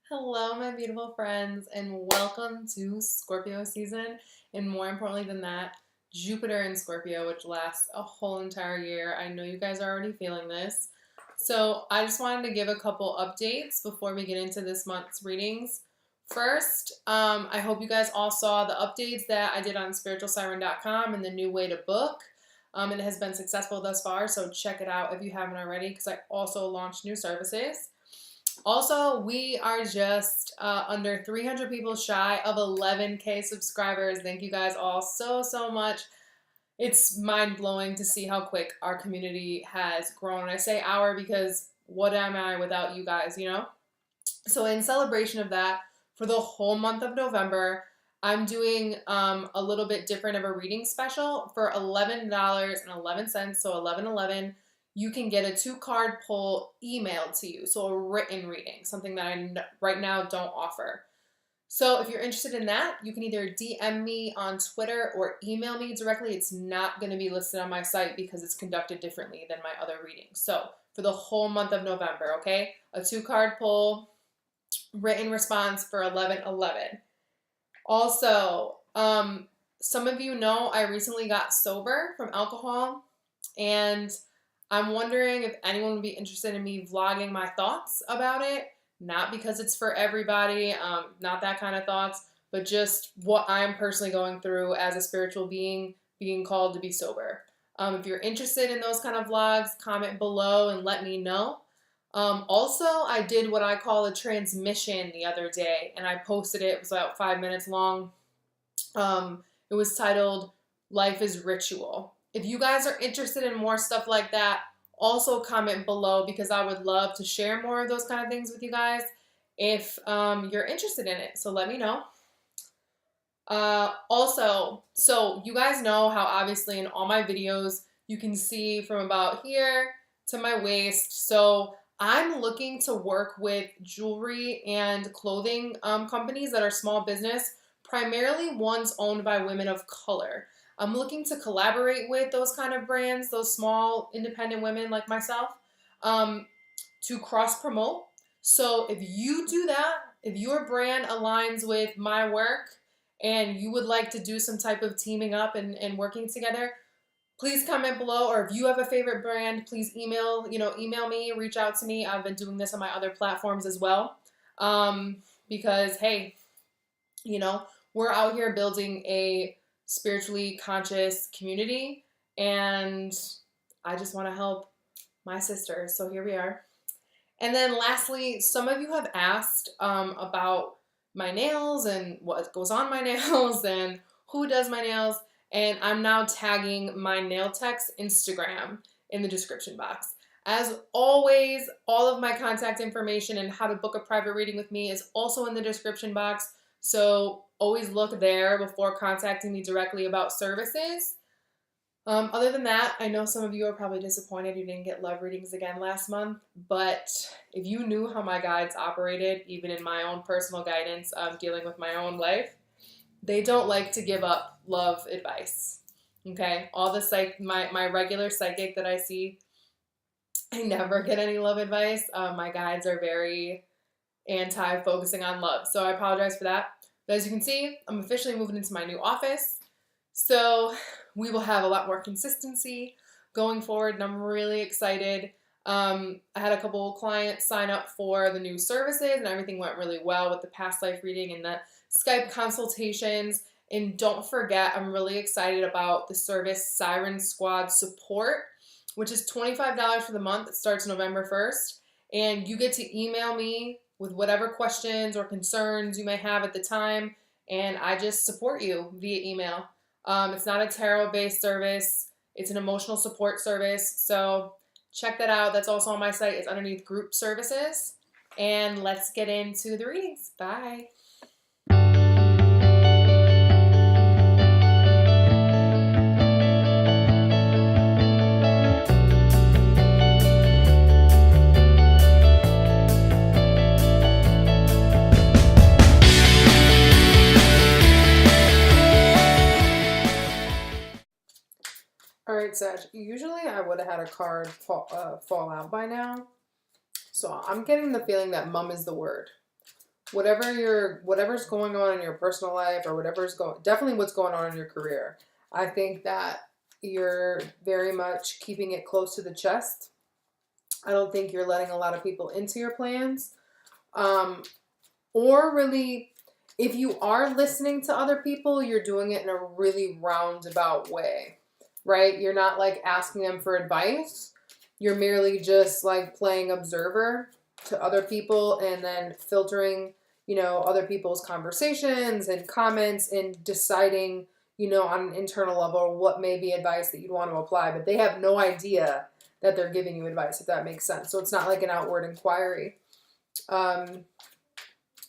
Hello, my beautiful friends, and welcome to Scorpio season. And more importantly than that, Jupiter in Scorpio, which lasts a whole entire year. I know you guys are already feeling this. So, I just wanted to give a couple updates before we get into this month's readings. First, I hope you guys all saw the updates that I did on SpiritualSiren.com and the new way to book. It has been successful thus far, so check it out if you haven't already, because I also launched new services. Also, we are just under 300 people shy of 11K subscribers. Thank you guys all so much. It's mind-blowing to see how quick our community has grown. And I say our because what am I without you guys, you know? So in celebration of that, for the whole month of November, I'm doing a little bit different of a reading special for $11.11, so $11.11. You can get a 2-card pull emailed to you, so a written reading, something that I right now don't offer. So if you're interested in that, you can either DM me on Twitter or email me directly. It's not going to be listed on my site because it's conducted differently than my other readings. So for the whole month of November, okay? A 2-card pull, written response for 11/11. Also, some of you know I recently got sober from alcohol, and I'm wondering if anyone would be interested in me vlogging my thoughts about it. Not because it's for everybody, not that kind of thoughts, but just what I'm personally going through as a spiritual being called to be sober. If you're interested in those kind of vlogs, comment below and let me know. Also, I did what I call a transmission the other day, and I posted it. It was about 5 minutes long. It was titled Life is Ritual. If you guys are interested in more stuff like that, also comment below because I would love to share more of those kind of things with you guys if you're interested in it. So let me know. Also, so you guys know how obviously in all my videos you can see from about here to my waist. So I'm looking to work with jewelry and clothing companies that are small business, primarily ones owned by women of color. I'm looking to collaborate with those kind of brands, those small independent women like myself, to cross promote. So if you do that, if your brand aligns with my work and you would like to do some type of teaming up and working together, please comment below. Or if you have a favorite brand, please email me, reach out to me. I've been doing this on my other platforms as well. Because hey, we're out here building a spiritually conscious community, and I just want to help my sisters. So here we are. And then lastly, some of you have asked about my nails and what goes on my nails and who does my nails. And I'm now tagging my nail tech's Instagram in the description box. As always, all of my contact information and how to book a private reading with me is also in the description box. So always look there before contacting me directly about services. Other than that, I know some of you are probably disappointed you didn't get love readings again last month, but if you knew how my guides operated, even in my own personal guidance, dealing with my own life, they don't like to give up love advice. Okay, all the my regular psychic that I see, I never get any love advice. My guides are very anti-focusing on love, so I apologize for that. But as you can see, I'm officially moving into my new office, so we will have a lot more consistency going forward, and I'm really excited. I had a couple clients sign up for the new services, and everything went really well with the past life reading and the Skype consultations. And don't forget, I'm really excited about the service Siren Squad Support, which is $25 for the month. It starts November 1st, and you get to email me with whatever questions or concerns you may have at the time, and I just support you via email. It's not a tarot-based service. It's an emotional support service, so check that out. That's also on my site. It's underneath group services. And let's get into the readings. Bye. Alright, Sag, usually I would have had a card fall out by now. So I'm getting the feeling that mum is the word. whatever's going on in your personal life, or definitely what's going on in your career. I think that you're very much keeping it close to the chest. I don't think you're letting a lot of people into your plans. Or really, if you are listening to other people, you're doing it in a really roundabout way, right? You're not like asking them for advice. You're merely just like playing observer to other people and then filtering, other people's conversations and comments and deciding, on an internal level what may be advice that you'd want to apply. But they have no idea that they're giving you advice, if that makes sense. So it's not like an outward inquiry.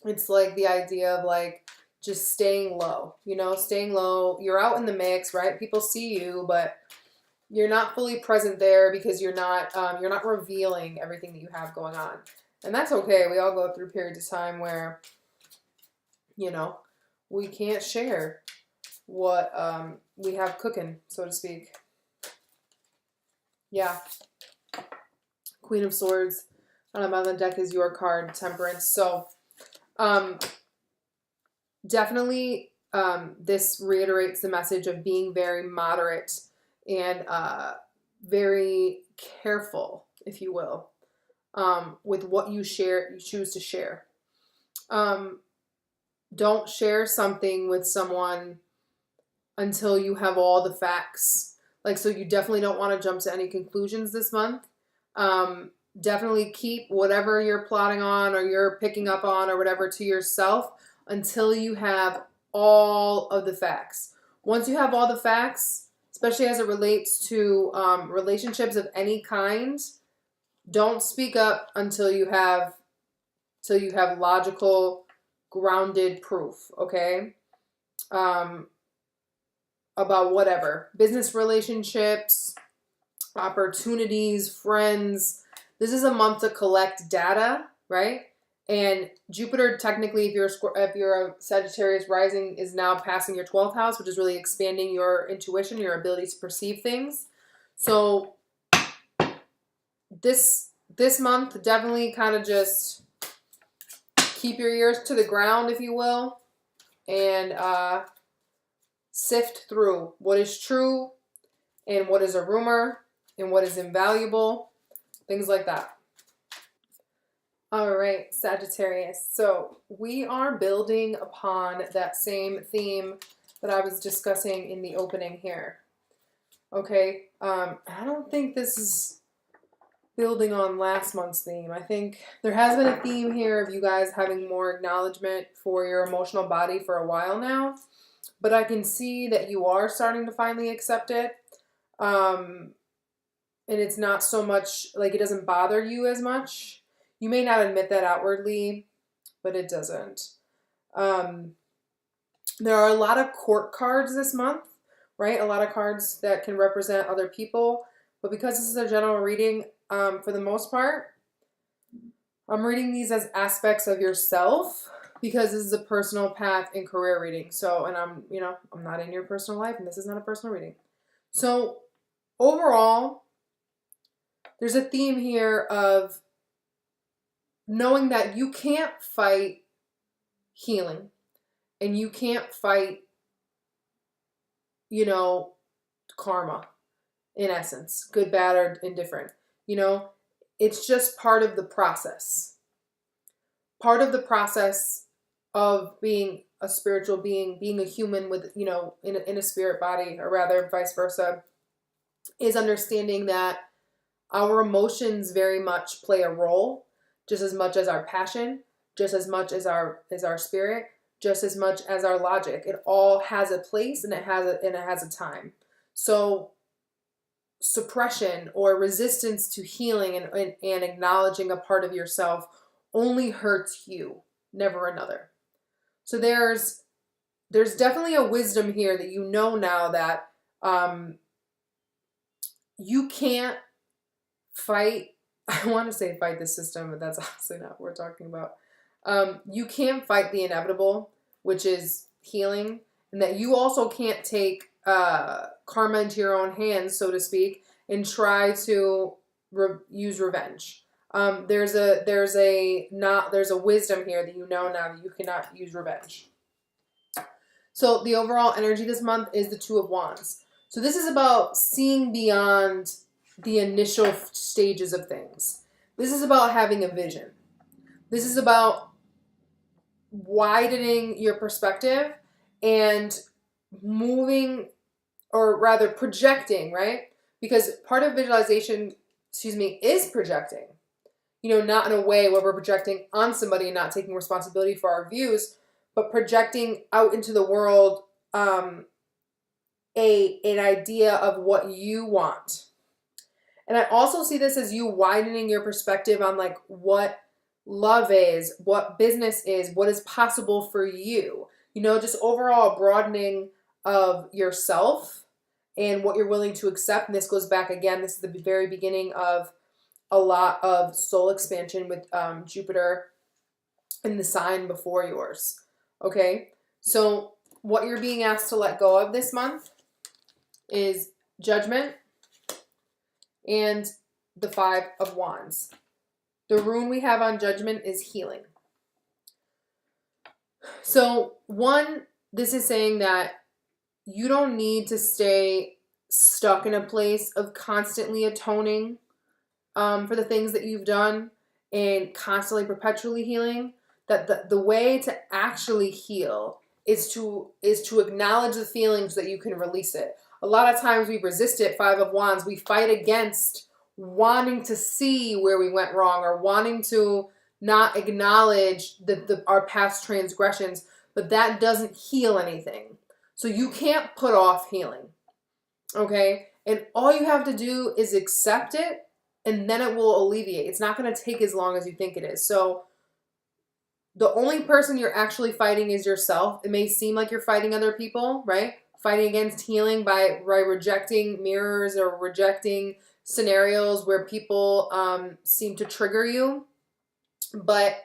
It's like the idea of like just staying low, staying low. You're out in the mix, right? People see you, but you're not fully present there because you're not revealing everything that you have going on. And that's okay. We all go through periods of time where, we can't share what we have cooking, so to speak. Yeah. Queen of Swords on the deck is your card, Temperance. So definitely this reiterates the message of being very moderate and very careful, if you will, with what you choose to share. Don't share something with someone until you have all the facts. So you definitely don't want to jump to any conclusions this month. Definitely keep whatever you're plotting on or you're picking up on or whatever to yourself until you have all of the facts. Once you have all the facts, especially as it relates to relationships of any kind, don't speak up until you have logical, grounded proof, okay? About whatever. Business relationships, opportunities, friends. This is a month to collect data, right? And Jupiter, technically, if you're a Sagittarius rising, is now passing your 12th house, which is really expanding your intuition, your ability to perceive things. So this month, definitely kind of just keep your ears to the ground, if you will, and sift through what is true and what is a rumor and what is invaluable, things like that. All right, Sagittarius. So we are building upon that same theme that I was discussing in the opening here. Okay, I don't think this is building on last month's theme. I think there has been a theme here of you guys having more acknowledgement for your emotional body for a while now, but I can see that you are starting to finally accept it. And it's not so much like it doesn't bother you as much. You may not admit that outwardly, but it doesn't. There are a lot of court cards this month, right? A lot of cards that can represent other people. But because this is a general reading, for the most part, I'm reading these as aspects of yourself because this is a personal path and career reading. So, and I'm not in your personal life and this is not a personal reading. So overall, there's a theme here of knowing that you can't fight healing and you can't fight, karma in essence, good, bad, or indifferent. It's just part of the process. Part of the process of being a spiritual being, being a human with, in a spirit body, or rather vice versa, is understanding that our emotions very much play a role, just as much as our passion, just as much as our spirit, just as much as our logic. It all has a place and it has a time. So suppression or resistance to healing and acknowledging a part of yourself only hurts you, never another. So there's definitely a wisdom here that now that you can't fight. I want to say fight the system, but that's honestly not what we're talking about. You can't fight the inevitable, which is healing, and that you also can't take karma into your own hands, so to speak, and try to use revenge. There's a wisdom here that you know now that you cannot use revenge. So the overall energy this month is the Two of Wands. So this is about seeing beyond the initial stages of things. This is about having a vision. This is about widening your perspective and moving, or rather projecting, right? Because part of visualization, is projecting. Not in a way where we're projecting on somebody and not taking responsibility for our views, but projecting out into the world an idea of what you want. And I also see this as you widening your perspective on like what love is, what business is, what is possible for you. Just overall broadening of yourself and what you're willing to accept. And this goes back again, this is the very beginning of a lot of soul expansion with Jupiter in the sign before yours. Okay? So what you're being asked to let go of this month is Judgment and the Five of Wands. The rune we have on Judgment is healing. So this is saying that you don't need to stay stuck in a place of constantly atoning for the things that you've done and constantly perpetually healing. That the way to actually heal is to acknowledge the feelings so that you can release it. A lot of times we resist it. Five of Wands, we fight against wanting to see where we went wrong or wanting to not acknowledge our past transgressions, but that doesn't heal anything. So you can't put off healing, okay? And all you have to do is accept it, and then it will alleviate. It's not going to take as long as you think it is. So the only person you're actually fighting is yourself. It may seem like you're fighting other people, right? Fighting against healing by rejecting mirrors or rejecting scenarios where people seem to trigger you. But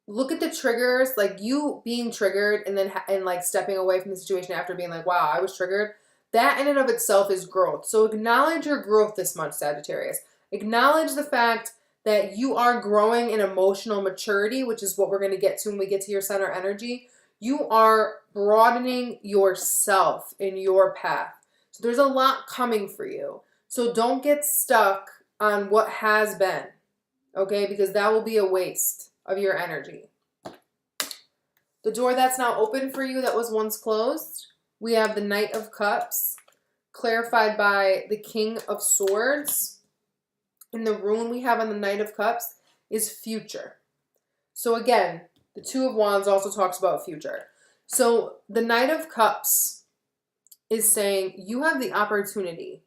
look at the triggers, like you being triggered and then like stepping away from the situation after being like, wow, I was triggered. That in and of itself is growth. So acknowledge your growth this month, Sagittarius. Acknowledge the fact that you are growing in emotional maturity, which is what we're going to get to when we get to your center energy. You are broadening yourself in your path. So there's a lot coming for you. So don't get stuck on what has been, okay? Because that will be a waste of your energy. The door that's now open for you that was once closed, we have the Knight of Cups, clarified by the King of Swords. And the rune we have on the Knight of Cups is future. So again, the Two of Wands also talks about future. So the Knight of Cups is saying you have the opportunity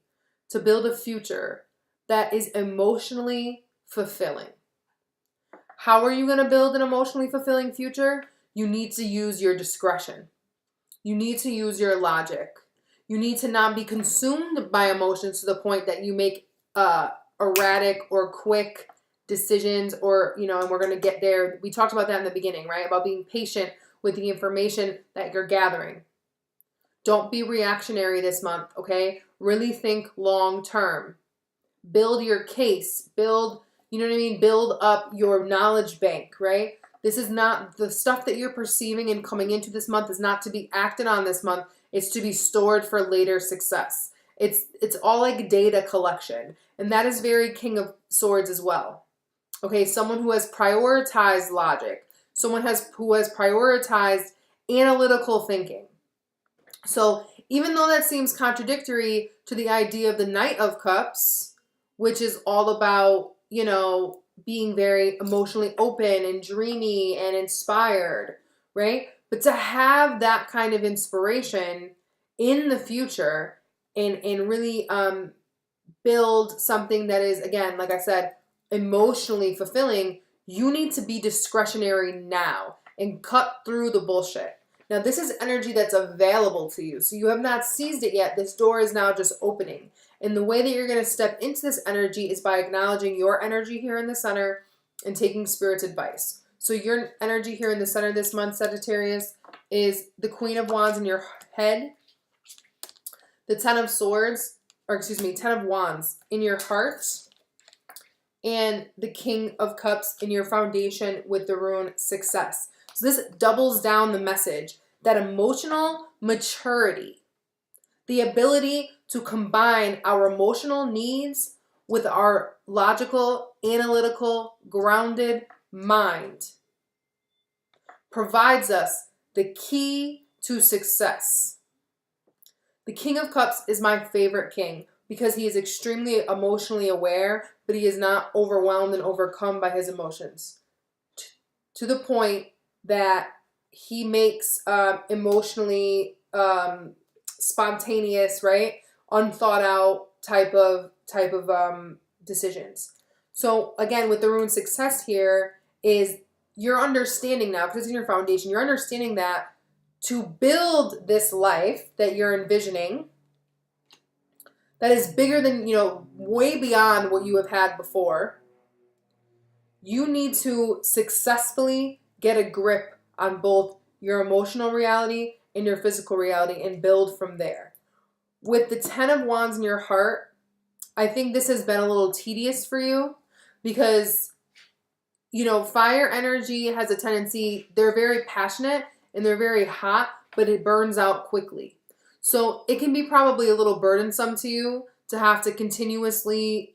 to build a future that is emotionally fulfilling. How are you going to build an emotionally fulfilling future? You need to use your discretion. You need to use your logic. You need to not be consumed by emotions to the point that you make erratic or quick decisions, or, and we're going to get there. We talked about that in the beginning, right? About being patient with the information that you're gathering. Don't be reactionary this month, okay? Really think long term. Build your case. Build up your knowledge bank, right? This is not the stuff that you're perceiving and coming into this month is not to be acted on this month. It's to be stored for later success. It's all like data collection. And that is very King of Swords as well. Okay, someone who has prioritized logic. Someone who has prioritized analytical thinking. So even though that seems contradictory to the idea of the Knight of Cups, which is all about, being very emotionally open and dreamy and inspired, right? But to have that kind of inspiration in the future and really build something that is, again, like I said, emotionally fulfilling, you need to be discretionary now and cut through the bullshit. Now, this is energy that's available to you. So you have not seized it yet. This door is now just opening. And the way that you're going to step into this energy is by acknowledging your energy here in the center and taking Spirit's advice. So your energy here in the center this month, Sagittarius, is the Queen of Wands in your head, the Ten of Wands in your heart, and the King of Cups in your foundation with the rune Success. So this doubles down the message that emotional maturity, the ability to combine our emotional needs with our logical, analytical, grounded mind, provides us the key to success. The King of Cups is my favorite king because he is extremely emotionally aware, but he is not overwhelmed and overcome by his emotions. To the point that he makes emotionally spontaneous, right, unthought out type of decisions. So again, with the rune Success here is you're understanding now, because it's in your foundation, you're understanding that to build this life that you're envisioning, that is bigger than, way beyond what you have had before, you need to successfully get a grip on both your emotional reality and your physical reality and build from there. With the 10 of Wands in your heart, I think this has been a little tedious for you because, fire energy has a tendency, they're very passionate and they're very hot, but it burns out quickly. So it can be probably a little burdensome to you to have to continuously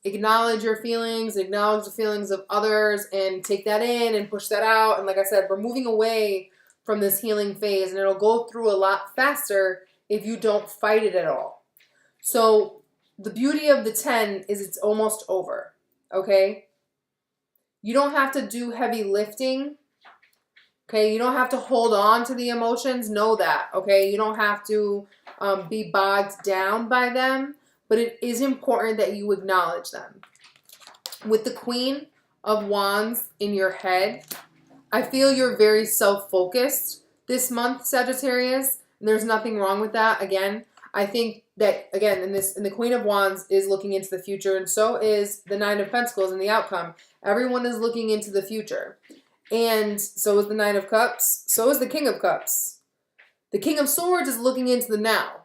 acknowledge your feelings, acknowledge the feelings of others, and take that in and push that out. And like I said, we're moving away from this healing phase, and it'll go through a lot faster if you don't fight it at all. So the beauty of the 10 is it's almost over, okay? You don't have to do heavy lifting, okay? You don't have to hold on to the emotions. Know that, okay? You don't have to be bogged down by them, but it is important that you acknowledge them. With the Queen of Wands in your head, I feel you're very self-focused this month, Sagittarius, and there's nothing wrong with that. Again, I think that, again, in the Queen of Wands is looking into the future, and so is the Nine of Pentacles and the outcome. Everyone is looking into the future. And so is the Nine of Cups. So is the King of Cups. The King of Swords is looking into the now,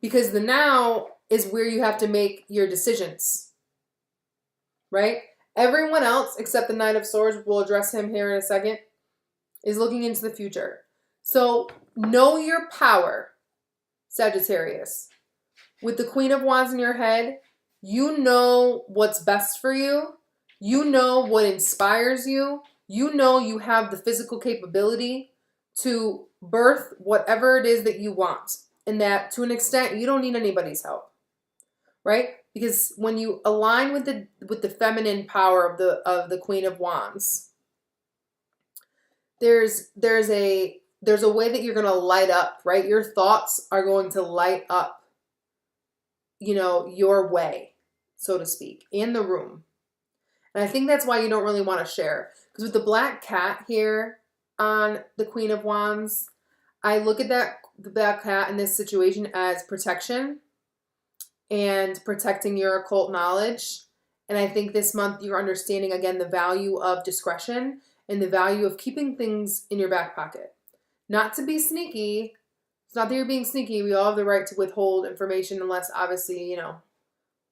because the now is where you have to make your decisions, right? Everyone else, except the Knight of Swords, we'll address him here in a second, is looking into the future. So know your power, Sagittarius. With the Queen of Wands in your head, you know what's best for you. You know what inspires you. You know you have the physical capability to birth whatever it is that you want. And that, to an extent, you don't need anybody's help, right? Because when you align with the feminine power of the Queen of Wands, there's a way that you're going to light up, right? Your thoughts are going to light up, your way, so to speak, in the room. And I think that's why you don't really want to share. Because with the black cat here on the Queen of Wands, I look at the black cat in this situation as protection and protecting your occult knowledge. And I think this month you're understanding, again, the value of discretion and the value of keeping things in your back pocket. Not to be sneaky. It's not that you're being sneaky. We all have the right to withhold information unless, obviously,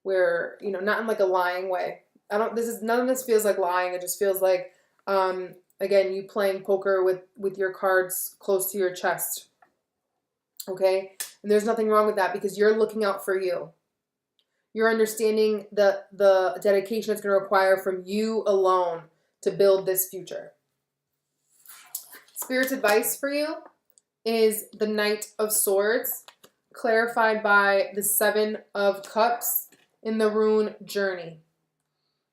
we're, not in like a lying way. None of this feels like lying. It just feels like, again, you playing poker with your cards close to your chest. Okay? And there's nothing wrong with that because you're looking out for you. You're understanding the dedication it's going to require from you alone to build this future. Spirit's advice for you is the Knight of Swords, clarified by the Seven of Cups in the rune Journey.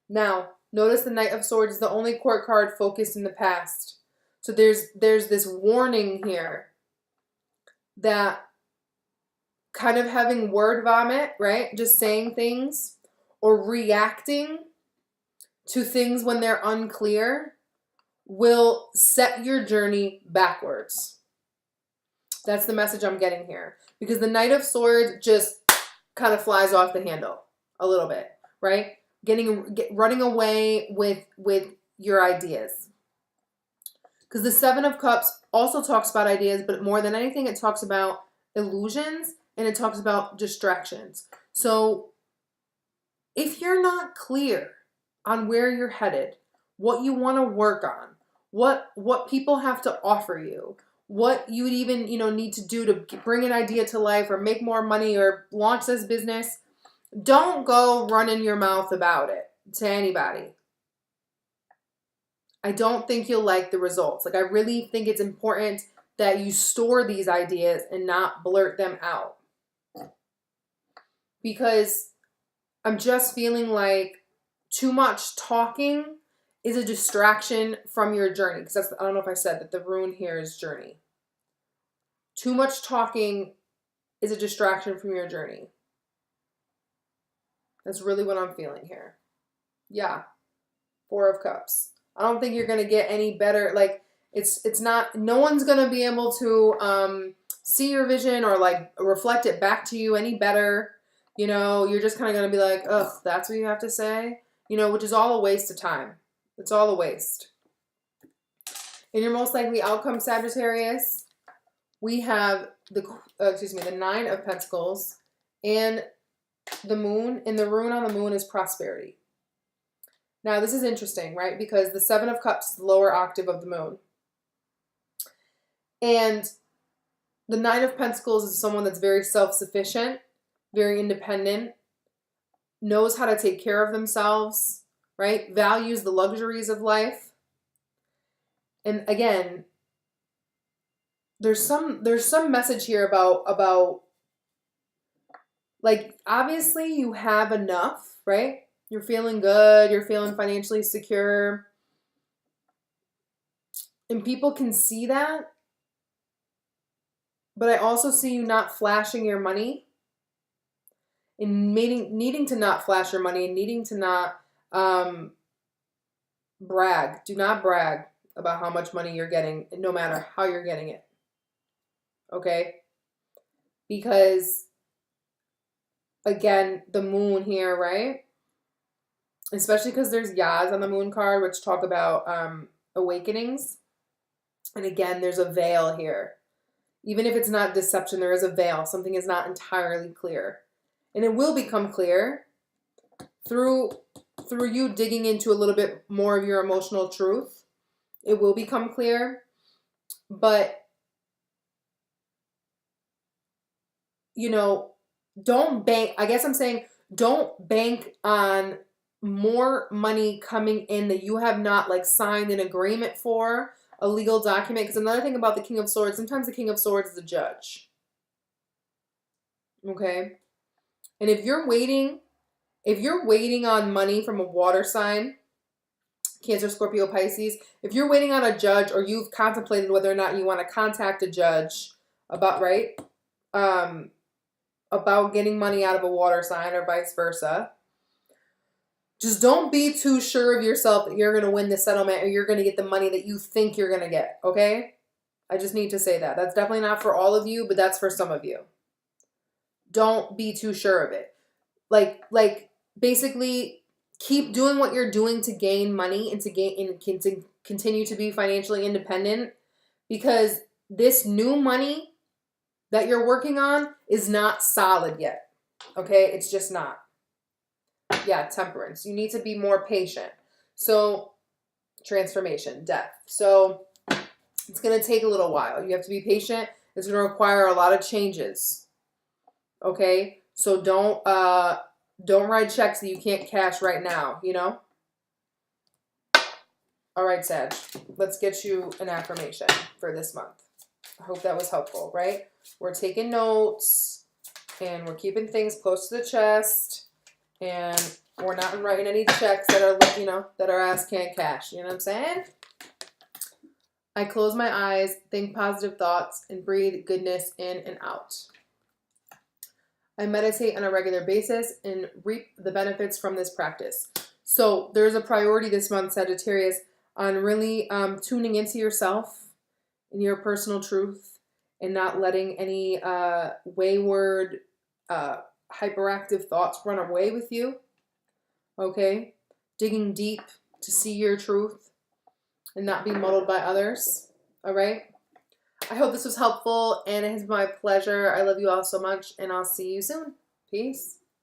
Now, notice the Knight of Swords is the only court card focused in the past. So there's this warning here that kind of having word vomit, right? Just saying things or reacting to things when they're unclear will set your journey backwards. That's the message I'm getting here. Because the Knight of Swords just kind of flies off the handle a little bit, right? Running away with your ideas. Because the Seven of Cups also talks about ideas, but more than anything, it talks about illusions and it talks about distractions. So If you're not clear on where you're headed, what you want to work on, what people have to offer you, what you would even, need to do to bring an idea to life or make more money or launch this business, don't go running your mouth about it to anybody. I don't think you'll like the results. Like, I really think it's important that you store these ideas and not blurt them out. Because I'm just feeling like too much talking is a distraction from your journey. Because I don't know if I said that the rune here is journey. Too much talking is a distraction from your journey. That's really what I'm feeling here. Yeah. 4 of Cups. I don't think you're going to get any better. Like, it's not, no one's going to be able to see your vision or like reflect it back to you any better. You're just kind of going to be like, ugh, that's what you have to say, which is all a waste of time. It's all a waste. In your most likely outcome, Sagittarius, we have the 9 of Pentacles and the moon, and the rune on the moon is prosperity. Now, this is interesting, right? Because the 7 of Cups is the lower octave of the moon. And the 9 of Pentacles is someone that's very self-sufficient, very independent, knows how to take care of themselves, right? Values the luxuries of life. And again, there's some message here about like, obviously you have enough, right? You're feeling good. You're feeling financially secure. And people can see that. But I also see you not flashing your money. And needing to not flash your money and needing to not brag. Do not brag about how much money you're getting, no matter how you're getting it. Okay? Because, again, the moon here, right? Especially because there's Yaz on the moon card, which talk about awakenings. And again, there's a veil here. Even if it's not deception, there is a veil. Something is not entirely clear. And it will become clear through you digging into a little bit more of your emotional truth. It will become clear. But, don't bank. I guess I'm saying don't bank on more money coming in that you have not like signed an agreement for, a legal document. Because another thing about the King of Swords, sometimes the King of Swords is a judge. Okay? And if you're waiting on money from a water sign, Cancer, Scorpio, Pisces, if you're waiting on a judge or you've contemplated whether or not you want to contact a judge about, right? About getting money out of a water sign or vice versa, just don't be too sure of yourself that you're going to win the settlement or you're going to get the money that you think you're going to get, okay? I just need to say that. That's definitely not for all of you, but that's for some of you. Don't be too sure of it. Like basically keep doing what you're doing to gain money and to continue to be financially independent, because this new money that you're working on is not solid yet, okay? It's just not. Yeah, Temperance. You need to be more patient. So, transformation, death. So, it's going to take a little while. You have to be patient. It's going to require a lot of changes. Okay? So, don't write checks that you can't cash right now, All right, Sag. Let's get you an affirmation for this month. I hope that was helpful, right? We're taking notes, and we're keeping things close to the chest. And we're not writing any checks that are, that our ass can't cash. You know what I'm saying? I close my eyes, think positive thoughts, and breathe goodness in and out. I meditate on a regular basis and reap the benefits from this practice. So there's a priority this month, Sagittarius, on really tuning into yourself and your personal truth and not letting any wayward, hyperactive thoughts run away with you. Okay? Digging deep to see your truth and not be muddled by others. All right? I hope this was helpful, and it has been my pleasure. I love you all so much, and I'll see you soon. Peace.